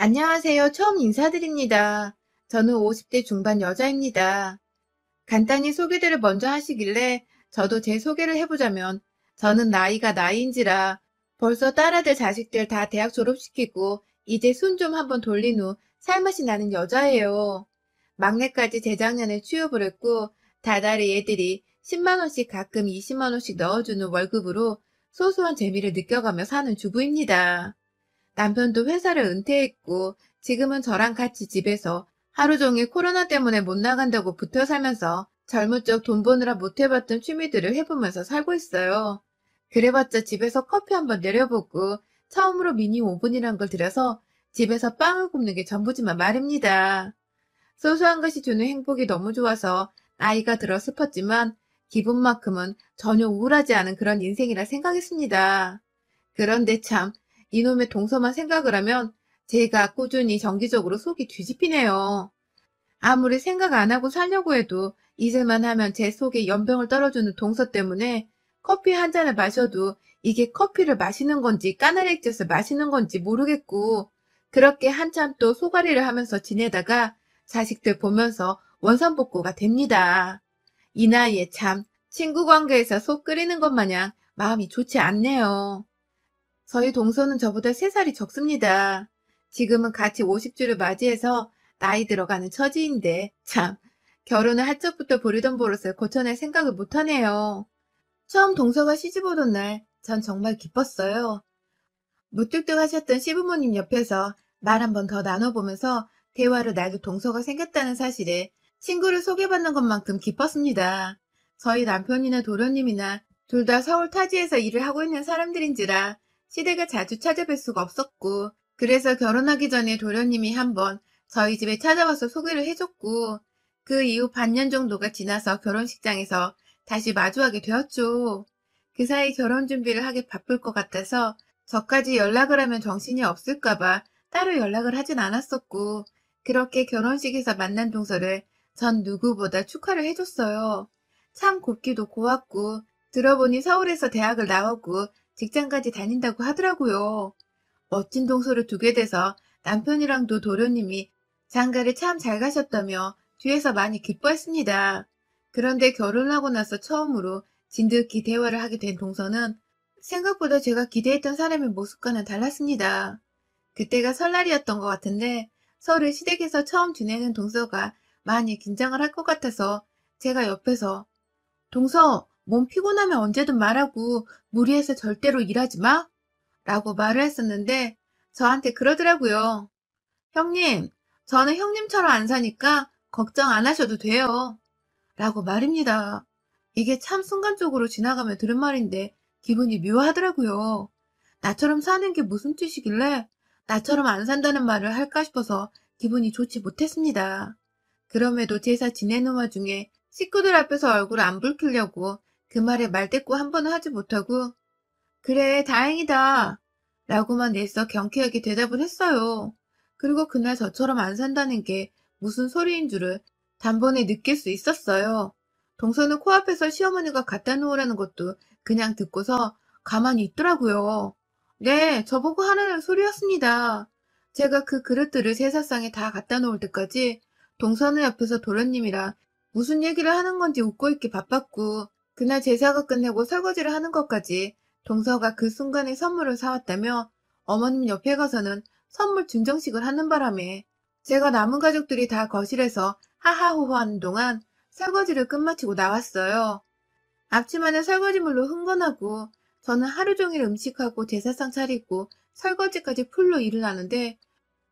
안녕하세요. 처음 인사드립니다. 저는 50대 중반 여자입니다. 간단히 소개들을 먼저 하시길래 저도 제 소개를 해보자면 저는 나이가 나이인지라 벌써 딸아들 자식들 다 대학 졸업시키고 이제 손 좀 한번 돌린 후 살맛이 나는 여자예요. 막내까지 재작년에 취업을 했고 다달이 애들이 10만 원씩 가끔 20만 원씩 넣어주는 월급으로 소소한 재미를 느껴가며 사는 주부입니다. 남편도 회사를 은퇴했고 지금은 저랑 같이 집에서 하루 종일 코로나 때문에 못 나간다고 붙어 살면서 젊은 적 돈 버느라 못 해봤던 취미들을 해보면서 살고 있어요. 그래봤자 집에서 커피 한번 내려보고 처음으로 미니 오븐이란 걸 들여서 집에서 빵을 굽는 게 전부지만 말입니다. 소소한 것이 주는 행복이 너무 좋아서 나이가 들어 슬펐지만 기분만큼은 전혀 우울하지 않은 그런 인생이라 생각했습니다. 그런데 참, 이놈의 동서만 생각을 하면 제가 꾸준히 정기적으로 속이 뒤집히네요. 아무리 생각 안 하고 살려고 해도 잊을만 하면 제 속에 연병을 떨어주는 동서 때문에 커피 한 잔을 마셔도 이게 커피를 마시는 건지 까나리 액젓을 마시는 건지 모르겠고 그렇게 한참 또 소가리를 하면서 지내다가 자식들 보면서 원산복구가 됩니다. 이 나이에 참 친구 관계에서 속 끓이는 것 마냥 마음이 좋지 않네요. 저희 동서는 저보다 3살이 적습니다. 지금은 같이 50주를 맞이해서 나이 들어가는 처지인데 참 결혼을 할 적부터 부리던 버릇을 고쳐낼 생각을 못하네요. 처음 동서가 시집 오던 날 전 정말 기뻤어요. 무뚝뚝하셨던 시부모님 옆에서 말 한 번 더 나눠보면서 대화를 나도 동서가 생겼다는 사실에 친구를 소개받는 것만큼 기뻤습니다. 저희 남편이나 도련님이나 둘 다 서울 타지에서 일을 하고 있는 사람들인지라 시댁을 자주 찾아뵐 수가 없었고 그래서 결혼하기 전에 도련님이 한번 저희 집에 찾아와서 소개를 해줬고 그 이후 반년 정도가 지나서 결혼식장에서 다시 마주하게 되었죠. 그 사이 결혼 준비를 하기 바쁠 것 같아서 저까지 연락을 하면 정신이 없을까봐 따로 연락을 하진 않았었고, 그렇게 결혼식에서 만난 동서를 전 누구보다 축하를 해줬어요. 참 곱기도 고왔고, 들어보니 서울에서 대학을 나오고 직장까지 다닌다고 하더라고요. 멋진 동서를 두게 돼서 남편이랑도 도련님이 장가를 참 잘 가셨다며 뒤에서 많이 기뻐했습니다. 그런데 결혼하고 나서 처음으로 진득히 대화를 하게 된 동서는 생각보다 제가 기대했던 사람의 모습과는 달랐습니다. 그때가 설날이었던 것 같은데 설을 시댁에서 처음 지내는 동서가 많이 긴장을 할 것 같아서 제가 옆에서 동서, 몸 피곤하면 언제든 말하고 무리해서 절대로 일하지 마? 라고 말을 했었는데 저한테 그러더라고요. 형님, 저는 형님처럼 안 사니까 걱정 안 하셔도 돼요. 라고 말입니다. 이게 참 순간적으로 지나가며 들은 말인데 기분이 묘하더라고요. 나처럼 사는 게 무슨 뜻이길래 나처럼 안 산다는 말을 할까 싶어서 기분이 좋지 못했습니다. 그럼에도 제사 지내는 와중에 식구들 앞에서 얼굴을 안 붉히려고 그 말에 말대꾸 한 번은 하지 못하고 그래 다행이다 라고만 내서 경쾌하게 대답을 했어요. 그리고 그날 저처럼 안 산다는 게 무슨 소리인 줄을 단번에 느낄 수 있었어요. 동서는 코앞에서 시어머니가 갖다 놓으라는 것도 그냥 듣고서 가만히 있더라고요. 네, 저보고 하라는 소리였습니다. 제가 그 그릇들을 제사상에 다 갖다 놓을 때까지 동서는 옆에서 도련님이랑 무슨 얘기를 하는 건지 웃고 있기 바빴고 그날 제사가 끝내고 설거지를 하는 것까지 동서가 그 순간에 선물을 사왔다며 어머님 옆에 가서는 선물 증정식을 하는 바람에 제가 남은 가족들이 다 거실에서 하하호호 하는 동안 설거지를 끝마치고 나왔어요. 앞치마는 설거지물로 흥건하고 저는 하루 종일 음식하고 제사상 차리고 설거지까지 풀로 일을 하는데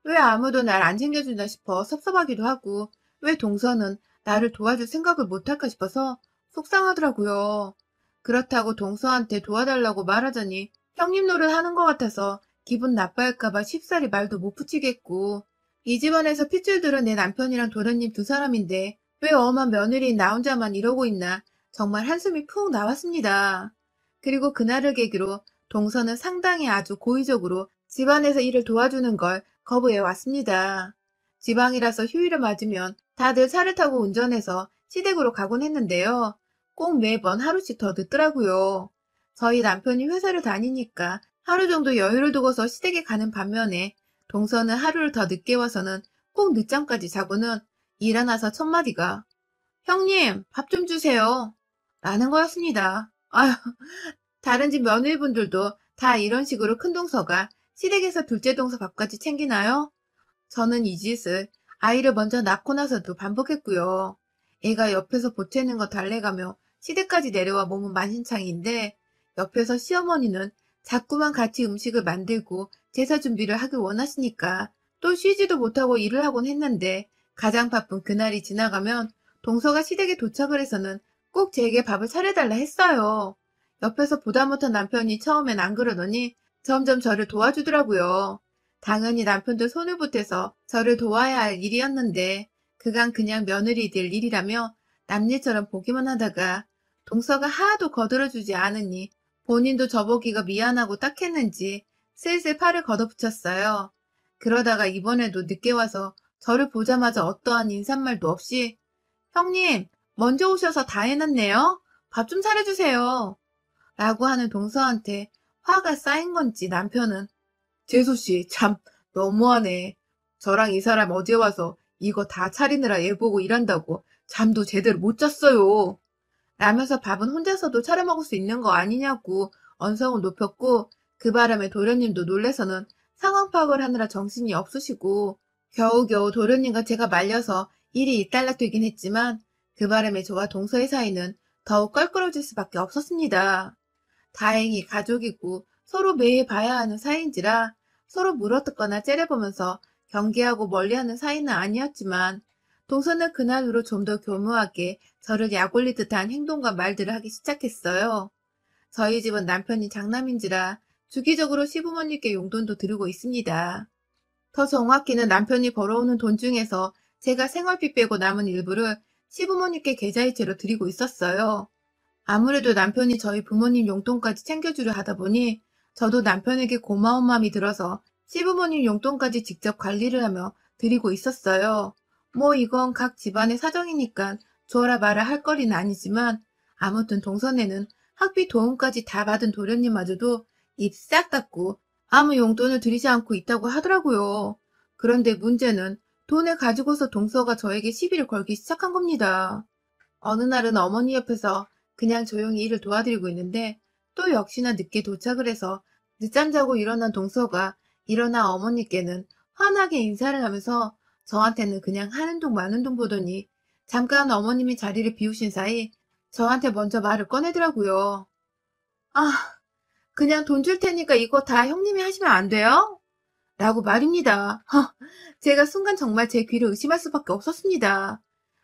왜 아무도 날 안 챙겨준다 싶어 섭섭하기도 하고 왜 동서는 나를 도와줄 생각을 못할까 싶어서 속상하더라고요. 그렇다고 동서한테 도와달라고 말하자니 형님 노릇 하는 것 같아서 기분 나빠할까봐 쉽사리 말도 못 붙이겠고 이 집안에서 핏줄 들은 내 남편이랑 도련님 두 사람인데 왜 엄한 며느리인 나 혼자만 이러고 있나 정말 한숨이 푹 나왔습니다. 그리고 그날을 계기로 동서는 상당히 아주 고의적으로 집안에서 일을 도와주는 걸 거부해 왔습니다. 지방이라서 휴일을 맞으면 다들 차를 타고 운전해서 시댁으로 가곤 했는데요. 꼭 매번 하루씩 더 늦더라고요. 저희 남편이 회사를 다니니까 하루 정도 여유를 두고서 시댁에 가는 반면에 동서는 하루를 더 늦게 와서는 꼭 늦잠까지 자고는 일어나서 첫마디가 형님, 밥 좀 주세요. 라는 거였습니다. 아휴, 다른 집 며느리분들도 다 이런 식으로 큰 동서가 시댁에서 둘째 동서 밥까지 챙기나요? 저는 이 짓을 아이를 먼저 낳고 나서도 반복했고요. 애가 옆에서 보채는 거 달래가며 시댁까지 내려와 몸은 만신창이인데 옆에서 시어머니는 자꾸만 같이 음식을 만들고 제사 준비를 하길 원하시니까 또 쉬지도 못하고 일을 하곤 했는데 가장 바쁜 그날이 지나가면 동서가 시댁에 도착을 해서는 꼭 제게 밥을 차려달라 했어요. 옆에서 보다 못한 남편이 처음엔 안 그러더니 점점 저를 도와주더라고요. 당연히 남편도 손을 보태서 저를 도와야 할 일이었는데 그간 그냥 며느리들 일이라며 남일처럼 보기만 하다가 동서가 하나도 거들어주지 않으니 본인도 저보기가 미안하고 딱했는지 슬슬 팔을 걷어붙였어요. 그러다가 이번에도 늦게 와서 저를 보자마자 어떠한 인사말도 없이 형님, 먼저 오셔서 다 해놨네요. 밥 좀 차려주세요. 라고 하는 동서한테 화가 쌓인 건지 남편은 재수씨, 참, 너무하네. 저랑 이 사람 어제 와서 이거 다 차리느라 애 보고 일한다고 잠도 제대로 못 잤어요. 라면서 밥은 혼자서도 차려 먹을 수 있는 거 아니냐고 언성을 높였고 그 바람에 도련님도 놀래서는 상황 파악을 하느라 정신이 없으시고 겨우겨우 도련님과 제가 말려서 일이 일단락되긴 했지만 그 바람에 저와 동서의 사이는 더욱 껄끄러질 수밖에 없었습니다. 다행히 가족이고 서로 매일 봐야 하는 사이인지라 서로 물어뜯거나 째려보면서 경계하고 멀리하는 사이는 아니었지만 동서는 그날 후로 좀 더 교묘하게 저를 약올릴 듯한 행동과 말들을 하기 시작했어요. 저희 집은 남편이 장남인지라 주기적으로 시부모님께 용돈도 드리고 있습니다. 더 정확히는 남편이 벌어오는 돈 중에서 제가 생활비 빼고 남은 일부를 시부모님께 계좌이체로 드리고 있었어요. 아무래도 남편이 저희 부모님 용돈까지 챙겨주려 하다 보니 저도 남편에게 고마운 마음이 들어서 시부모님 용돈까지 직접 관리를 하며 드리고 있었어요. 뭐 이건 각 집안의 사정이니까 줘라 마라 할 거리는 아니지만 아무튼 동선에는 학비 도움까지 다 받은 도련님마저도 입 싹 닫고 아무 용돈을 드리지 않고 있다고 하더라고요. 그런데 문제는 돈을 가지고서 동서가 저에게 시비를 걸기 시작한 겁니다. 어느 날은 어머니 옆에서 그냥 조용히 일을 도와드리고 있는데 또 역시나 늦게 도착을 해서 늦잠 자고 일어난 동서가 일어나 어머니께는 환하게 인사를 하면서 저한테는 그냥 하는 둥 마는 둥 보더니 잠깐 어머님이 자리를 비우신 사이 저한테 먼저 말을 꺼내더라고요. 아, 그냥 돈 줄 테니까 이거 다 형님이 하시면 안 돼요? 라고 말입니다. 제가 순간 정말 제 귀를 의심할 수밖에 없었습니다.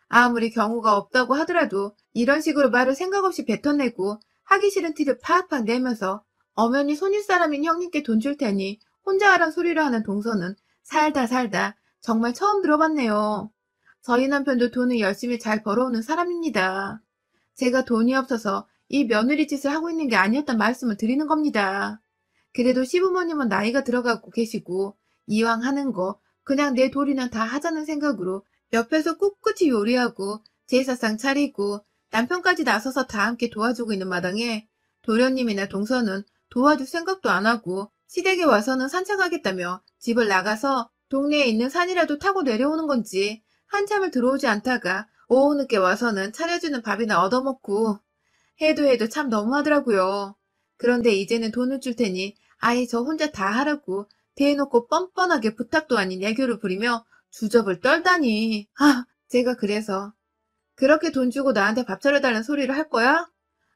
아무리 경우가 없다고 하더라도 이런 식으로 말을 생각 없이 뱉어내고 하기 싫은 티를 팍팍 내면서 엄연히 손윗사람인 형님께 돈 줄 테니 혼자 하란 소리를 하는 동서는 살다 살다 정말 처음 들어봤네요. 저희 남편도 돈을 열심히 잘 벌어오는 사람입니다. 제가 돈이 없어서 이 며느리 짓을 하고 있는 게 아니었단 말씀을 드리는 겁니다. 그래도 시부모님은 나이가 들어가고 계시고 이왕 하는 거 그냥 내 도리는 다 하자는 생각으로 옆에서 꿋꿋이 요리하고 제사상 차리고 남편까지 나서서 다 함께 도와주고 있는 마당에 도련님이나 동서는 도와줄 생각도 안 하고 시댁에 와서는 산책하겠다며 집을 나가서 동네에 있는 산이라도 타고 내려오는 건지 한참을 들어오지 않다가 오후 늦게 와서는 차려주는 밥이나 얻어먹고 해도 참 너무하더라고요. 그런데 이제는 돈을 줄 테니 아예 저 혼자 다 하라고 대놓고 뻔뻔하게 부탁도 아닌 애교를 부리며 주접을 떨다니. 제가 그래서 그렇게 돈 주고 나한테 밥 차려달라는 소리를 할 거야?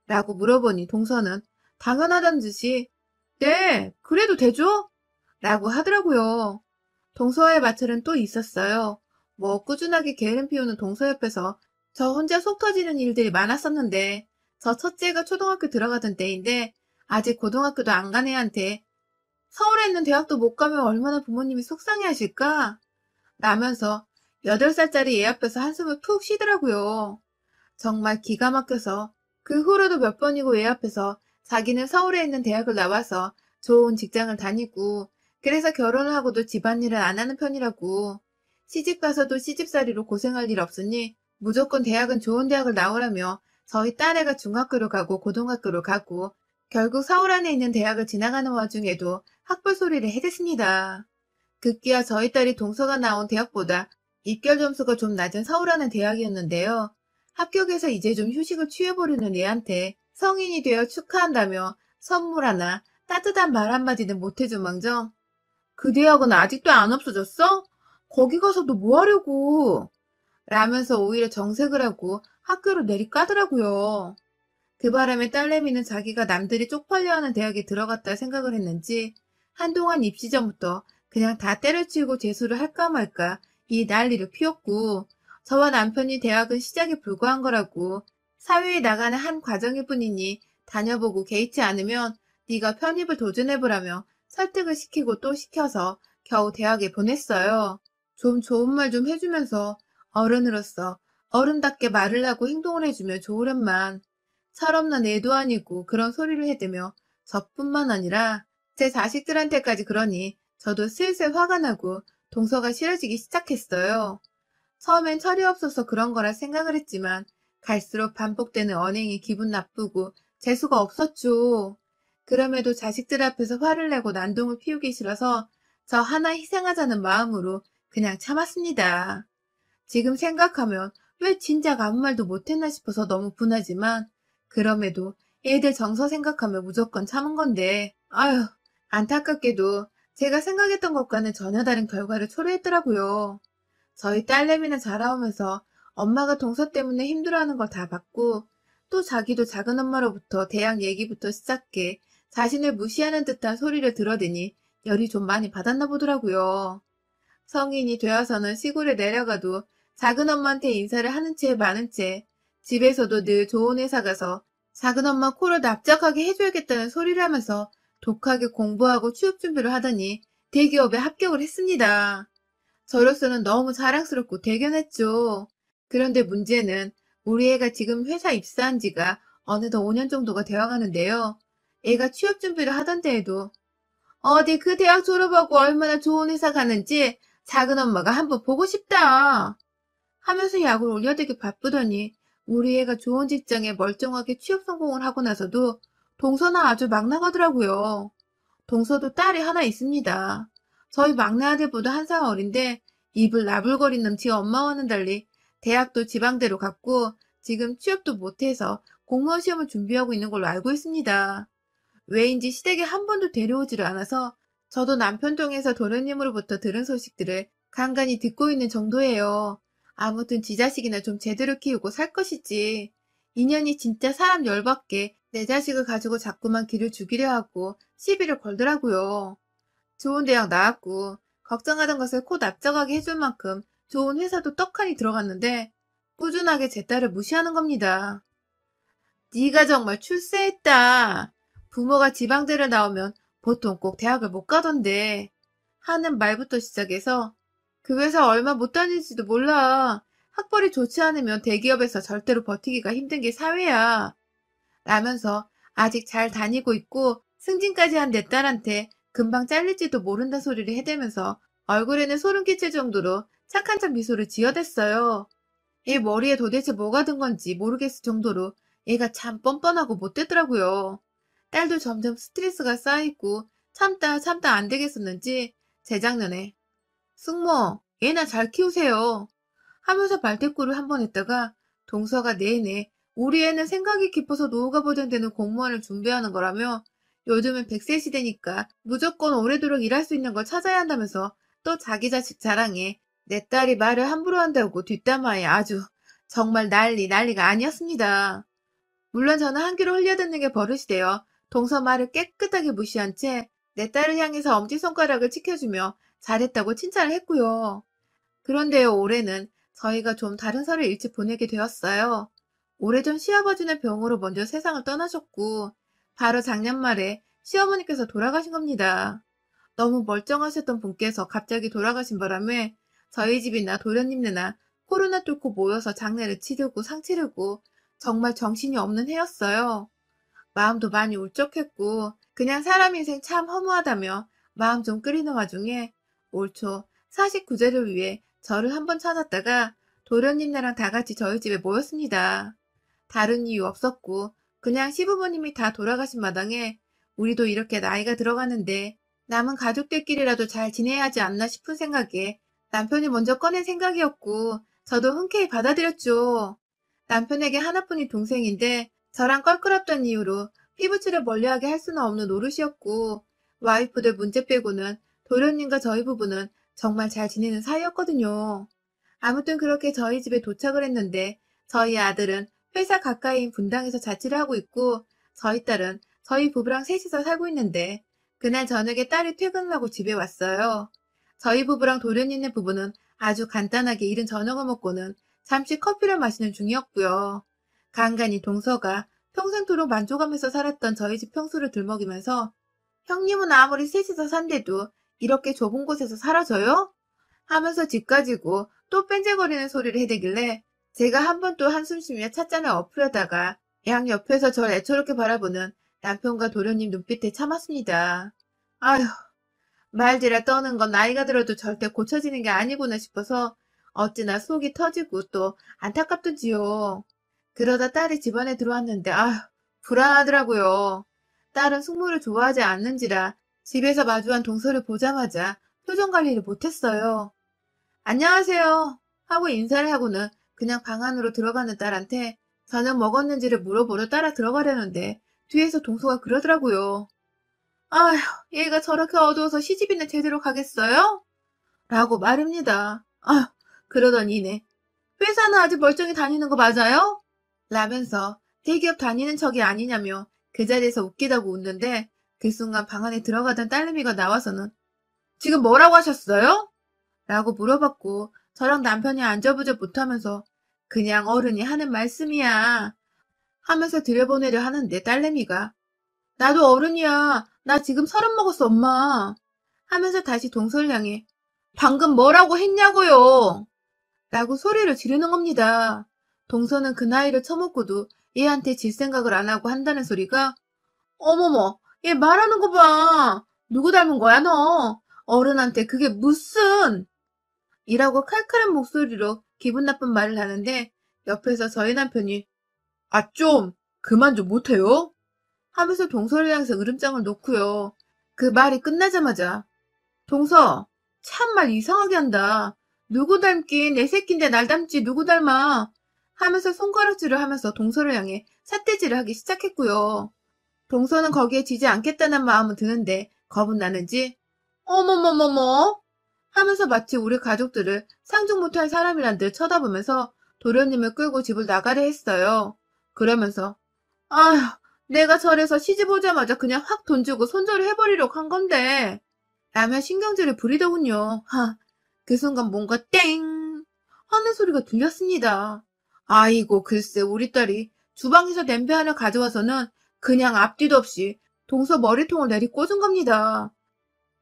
라고 물어보니 동서는 당연하다는 듯이 네, 그래도 되죠? 라고 하더라고요. 동서와의 마찰은 또 있었어요. 뭐 꾸준하게 게으름 피우는 동서 옆에서 저 혼자 속 터지는 일들이 많았었는데 저 첫째가 초등학교 들어가던 때인데 아직 고등학교도 안 간 애한테 서울에 있는 대학도 못 가면 얼마나 부모님이 속상해하실까? 라면서 8살짜리 애 앞에서 한숨을 푹 쉬더라고요. 정말 기가 막혀서 그 후로도 몇 번이고 애 앞에서 자기는 서울에 있는 대학을 나와서 좋은 직장을 다니고 그래서 결혼을 하고도 집안일을 안 하는 편이라고 시집 가서도 시집살이로 고생할 일 없으니 무조건 대학은 좋은 대학을 나오라며 저희 딸애가 중학교로 가고 고등학교로 가고 결국 서울 안에 있는 대학을 지나가는 와중에도 학벌 소리를 해댔습니다. 급기야 저희 딸이 동서가 나온 대학보다 입결 점수가 좀 낮은 서울하는 대학이었는데요. 합격해서 이제 좀 휴식을 취해보려는 애한테 성인이 되어 축하한다며 선물 하나, 따뜻한 말 한마디는 못해준 망정. 그 대학은 아직도 안 없어졌어? 거기 가서도 뭐 하려고? 라면서 오히려 정색을 하고 학교를 내리까더라고요. 그 바람에 딸내미는 자기가 남들이 쪽팔려하는 대학에 들어갔다 생각을 했는지 한동안 입시 전부터 그냥 다 때려치우고 재수를 할까 말까 이 난리를 피웠고, 저와 남편이 대학은 시작에 불과한 거라고, 사회에 나가는 한 과정일 뿐이니 다녀보고 개의치 않으면 네가 편입을 도전해보라며 설득을 시키고 또 시켜서 겨우 대학에 보냈어요. 좀 좋은 말 좀 해주면서 어른으로서 어른답게 말을 하고 행동을 해주면 좋으련만, 철없는 애도 아니고 그런 소리를 해대며 저뿐만 아니라 제 자식들한테까지 그러니 저도 슬슬 화가 나고 동서가 싫어지기 시작했어요. 처음엔 철이 없어서 그런 거라 생각을 했지만 갈수록 반복되는 언행이 기분 나쁘고 재수가 없었죠. 그럼에도 자식들 앞에서 화를 내고 난동을 피우기 싫어서 저 하나 희생하자는 마음으로 그냥 참았습니다. 지금 생각하면 왜 진작 아무 말도 못했나 싶어서 너무 분하지만, 그럼에도 애들 정서 생각하면 무조건 참은 건데, 아휴, 안타깝게도 제가 생각했던 것과는 전혀 다른 결과를 초래했더라고요. 저희 딸내미는 자라오면서 엄마가 동서 때문에 힘들어하는 걸 다 봤고, 또 자기도 작은 엄마로부터 대학 얘기부터 시작해 자신을 무시하는 듯한 소리를 들어대니 열이 좀 많이 받았나 보더라고요. 성인이 되어서는 시골에 내려가도 작은 엄마한테 인사를 하는 채 마는 채, 집에서도 늘 좋은 회사 가서 작은 엄마 코를 납작하게 해줘야겠다는 소리를 하면서 독하게 공부하고 취업 준비를 하더니 대기업에 합격을 했습니다. 저로서는 너무 자랑스럽고 대견했죠. 그런데 문제는 우리 애가 지금 회사 입사한 지가 어느덧 5년 정도가 되어가는데요. 애가 취업 준비를 하던 데에도 어디 그 대학 졸업하고 얼마나 좋은 회사 가는지 작은 엄마가 한번 보고 싶다 하면서 약을 올려대기 바쁘더니, 우리 애가 좋은 직장에 멀쩡하게 취업 성공을 하고 나서도 동서나 아주 막 나가더라고요. 동서도 딸이 하나 있습니다. 저희 막내 아들보다 한 살 어린데 입을 나불거리는 지 엄마와는 달리 대학도 지방대로 갔고 지금 취업도 못해서 공무원 시험을 준비하고 있는 걸로 알고 있습니다. 왜인지 시댁에 한 번도 데려오지를 않아서 저도 남편 통해서 도련님으로부터 들은 소식들을 간간히 듣고 있는 정도예요. 아무튼 지 자식이나 좀 제대로 키우고 살 것이지. 인연이 진짜 사람 열받게 내 자식을 가지고 자꾸만 길을 죽이려 하고 시비를 걸더라고요. 좋은 대학 나왔고 걱정하던 것을 코 납작하게 해줄 만큼 좋은 회사도 떡하니 들어갔는데 꾸준하게 제 딸을 무시하는 겁니다. 네가 정말 출세했다. 부모가 지방대를 나오면 보통 꼭 대학을 못 가던데 하는 말부터 시작해서 그 회사 얼마 못 다닐지도 몰라. 학벌이 좋지 않으면 대기업에서 절대로 버티기가 힘든 게 사회야. 라면서 아직 잘 다니고 있고 승진까지 한 내 딸한테 금방 잘릴지도 모른다 소리를 해대면서 얼굴에는 소름 끼칠 정도로 착한 척 미소를 지어댔어요. 얘 머리에 도대체 뭐가 든 건지 모르겠을 정도로 얘가 참 뻔뻔하고 못되더라고요. 딸도 점점 스트레스가 쌓이고 참다 참다 안 되겠었는지 재작년에 숙모, 얘나 잘 키우세요 하면서 말대꾸를 한 번 했다가 동서가 내내 우리 애는 생각이 깊어서 노후가 보장되는 공무원을 준비하는 거라며 요즘은 100세 시대니까 무조건 오래도록 일할 수 있는 걸 찾아야 한다면서 또 자기 자식 자랑에 내 딸이 말을 함부로 한다고 뒷담화에 아주 정말 난리가 아니었습니다. 물론 저는 한 귀로 흘려듣는 게 버릇이 되어 동서 말을 깨끗하게 무시한 채 내 딸을 향해서 엄지손가락을 치켜주며 잘했다고 칭찬을 했고요. 그런데요, 올해는 저희가 좀 다른 설을 일찍 보내게 되었어요. 오래전 시아버지는 병으로 먼저 세상을 떠나셨고 바로 작년 말에 시어머니께서 돌아가신 겁니다. 너무 멀쩡하셨던 분께서 갑자기 돌아가신 바람에 저희 집이나 도련님네나 코로나 뚫고 모여서 장례를 치르고 상 치르고 정말 정신이 없는 해였어요. 마음도 많이 울적했고 그냥 사람 인생 참 허무하다며 마음 좀 끓이는 와중에 올 초 49제를 위해 저를 한번 찾았다가 도련님네랑 다 같이 저희 집에 모였습니다. 다른 이유 없었고 그냥 시부모님이 다 돌아가신 마당에 우리도 이렇게 나이가 들어가는데 남은 가족들끼리라도 잘 지내야 하지 않나 싶은 생각에 남편이 먼저 꺼낸 생각이었고, 저도 흔쾌히 받아들였죠. 남편에게 하나뿐인 동생인데, 저랑 껄끄럽던 이유로 피부치를 멀리하게 할 수는 없는 노릇이었고, 와이프들 문제 빼고는 도련님과 저희 부부는 정말 잘 지내는 사이였거든요. 아무튼 그렇게 저희 집에 도착을 했는데, 저희 아들은 회사 가까이인 분당에서 자취를 하고 있고, 저희 딸은 저희 부부랑 셋이서 살고 있는데, 그날 저녁에 딸이 퇴근을 하고 집에 왔어요. 저희 부부랑 도련님네 부부는 아주 간단하게 이른 저녁을 먹고는 잠시 커피를 마시는 중이었고요. 간간히 동서가 평생토록 만족하면서 살았던 저희 집 평수를 들먹이면서 형님은 아무리 셋이서 산데도 이렇게 좁은 곳에서 살아줘요? 하면서 집 가지고 또 뺀질거리는 소리를 해대길래 제가 한 번 또 한숨 쉬며 찻잔을 엎으려다가 양 옆에서 절 애처롭게 바라보는 남편과 도련님 눈빛에 참았습니다. 아휴, 말들아 떠는 건 나이가 들어도 절대 고쳐지는 게 아니구나 싶어서 어찌나 속이 터지고 또 안타깝던지요. 그러다 딸이 집안에 들어왔는데 아휴, 불안하더라고요. 딸은 숙모를 좋아하지 않는지라 집에서 마주한 동서를 보자마자 표정 관리를 못했어요. 안녕하세요 하고 인사를 하고는 그냥 방 안으로 들어가는 딸한테 저녁 먹었는지를 물어보러 따라 들어가려는데 뒤에서 동서가 그러더라고요. 아휴, 얘가 저렇게 어두워서 시집이나 제대로 가겠어요? 라고 말입니다. 아휴, 그러던 이내 회사는 아직 멀쩡히 다니는 거 맞아요? 라면서 대기업 다니는 척이 아니냐며 그 자리에서 웃기다고 웃는데 그 순간 방 안에 들어가던 딸내미가 나와서는 지금 뭐라고 하셨어요? 라고 물어봤고 저랑 남편이 안절부절 못하면서 그냥 어른이 하는 말씀이야 하면서 들여보내려 하는데 딸내미가 나도 어른이야. 나 지금 30 먹었어, 엄마. 하면서 다시 동서를 향해 방금 뭐라고 했냐고요. 라고 소리를 지르는 겁니다. 동서는 그 나이를 처먹고도 얘한테 질 생각을 안 하고 한다는 소리가 어머머, 얘 말하는 거 봐. 누구 닮은 거야, 너? 어른한테 그게 무슨 이라고 칼칼한 목소리로 기분 나쁜 말을 하는데 옆에서 저희 남편이 아, 좀 그만 좀 못해요? 하면서 동서를 향해서 으름장을 놓고요. 그 말이 끝나자마자 동서, 참말 이상하게 한다. 누구 닮긴 내 새끼인데 날 닮지 누구 닮아. 하면서 손가락질을 하면서 동서를 향해 삿대질을 하기 시작했고요. 동서는 거기에 지지 않겠다는 마음은 드는데 겁은 나는지 어머머머머 하면서 마치 우리 가족들을 상종 못할 사람이란 듯 쳐다보면서 도련님을 끌고 집을 나가려 했어요. 그러면서 아휴, 내가 절에서 시집 오자마자 그냥 확 돈 주고 손절을 해버리려고 한 건데 라며 신경질을 부리더군요. 그 순간 뭔가 땡 하는 소리가 들렸습니다. 아이고 글쎄 우리 딸이 주방에서 냄비 하나 가져와서는 그냥 앞뒤도 없이 동서 머리통을 내리꽂은 겁니다.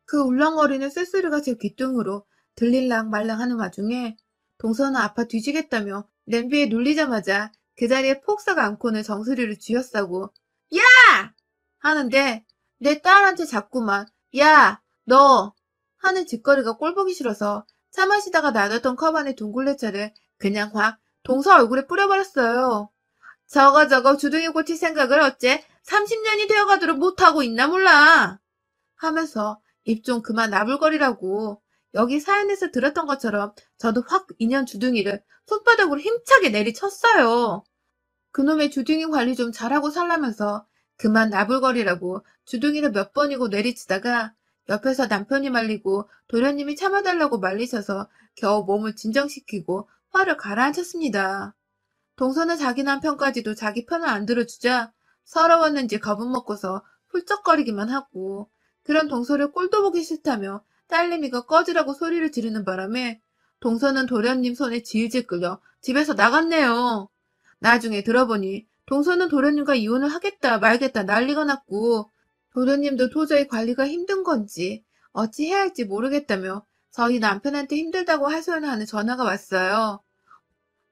그 울렁거리는 쇳소리가 제 귀뚱으로 들릴랑 말랑 하는 와중에 동서는 아파 뒤지겠다며 냄비에 눌리자마자 그 자리에 폭삭 안고는 정수리를 쥐어싸고 야! 하는데 내 딸한테 자꾸만 야! 너! 하는 짓거리가 꼴보기 싫어서 차 마시다가 놔뒀던 컵 안에 둥글레차를 그냥 확 동서 얼굴에 뿌려버렸어요. 저거 주둥이 고칠 생각을 어째 30년이 되어가도록 못하고 있나 몰라. 하면서 입 좀 그만 나불거리라고 여기 사연에서 들었던 것처럼 저도 확 인연 주둥이를 손바닥으로 힘차게 내리쳤어요. 그놈의 주둥이 관리 좀 잘하고 살라면서 그만 나불거리라고 주둥이를 몇 번이고 내리치다가 옆에서 남편이 말리고 도련님이 참아달라고 말리셔서 겨우 몸을 진정시키고 화를 가라앉혔습니다. 동서는 자기 남편까지도 자기 편을 안 들어주자 서러웠는지 겁은 먹고서 훌쩍거리기만 하고 그런 동서를 꼴도 보기 싫다며 딸내미가 꺼지라고 소리를 지르는 바람에 동서는 도련님 손에 질질 끌려 집에서 나갔네요. 나중에 들어보니 동서는 도련님과 이혼을 하겠다 말겠다 난리가 났고 도련님도 도저히 관리가 힘든 건지 어찌 해야 할지 모르겠다며 저희 남편한테 힘들다고 하소연하는 전화가 왔어요.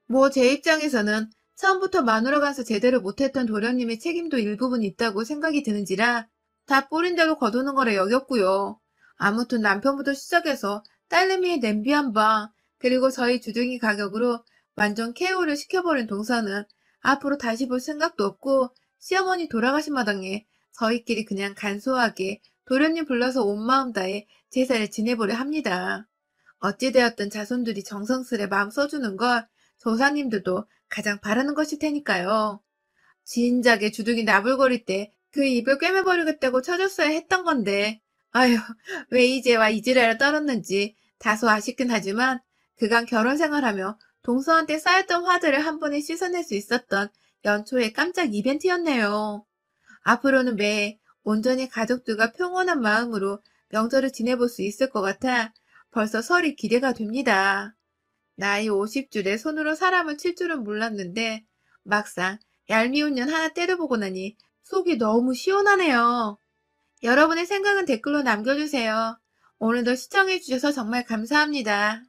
뭐 제 입장에서는 처음부터 마누라 가서 제대로 못했던 도련님의 책임도 일부분 있다고 생각이 드는지라 다 뿌린 대로 거두는 거라 여겼고요. 아무튼 남편부터 시작해서 딸내미의 냄비 한 방, 그리고 저희 주둥이 가격으로 완전 KO를 시켜버린 동서는 앞으로 다시 볼 생각도 없고 시어머니 돌아가신 마당에 저희끼리 그냥 간소하게 도련님 불러서 온 마음 다해 제사를 지내보려 합니다. 어찌되었든 자손들이 정성스레 마음 써주는 걸 조상님들도 가장 바라는 것일 테니까요. 진작에 주둥이 나불거릴 때 그 입을 꿰매버리겠다고 쳐줬어야 했던 건데, 아휴, 왜 이제와 이지랄을 떨었는지 다소 아쉽긴 하지만 그간 결혼 생활하며 동서한 때 쌓였던 화들을 한 번에 씻어낼 수 있었던 연초의 깜짝 이벤트였네요. 앞으로는 매해 온전히 가족들과 평온한 마음으로 명절을 지내볼 수 있을 것 같아 벌써 설이 기대가 됩니다. 나이 50줄에 손으로 사람을 칠 줄은 몰랐는데 막상 얄미운 년 하나 때려보고 나니 속이 너무 시원하네요. 여러분의 생각은 댓글로 남겨주세요. 오늘도 시청해주셔서 정말 감사합니다.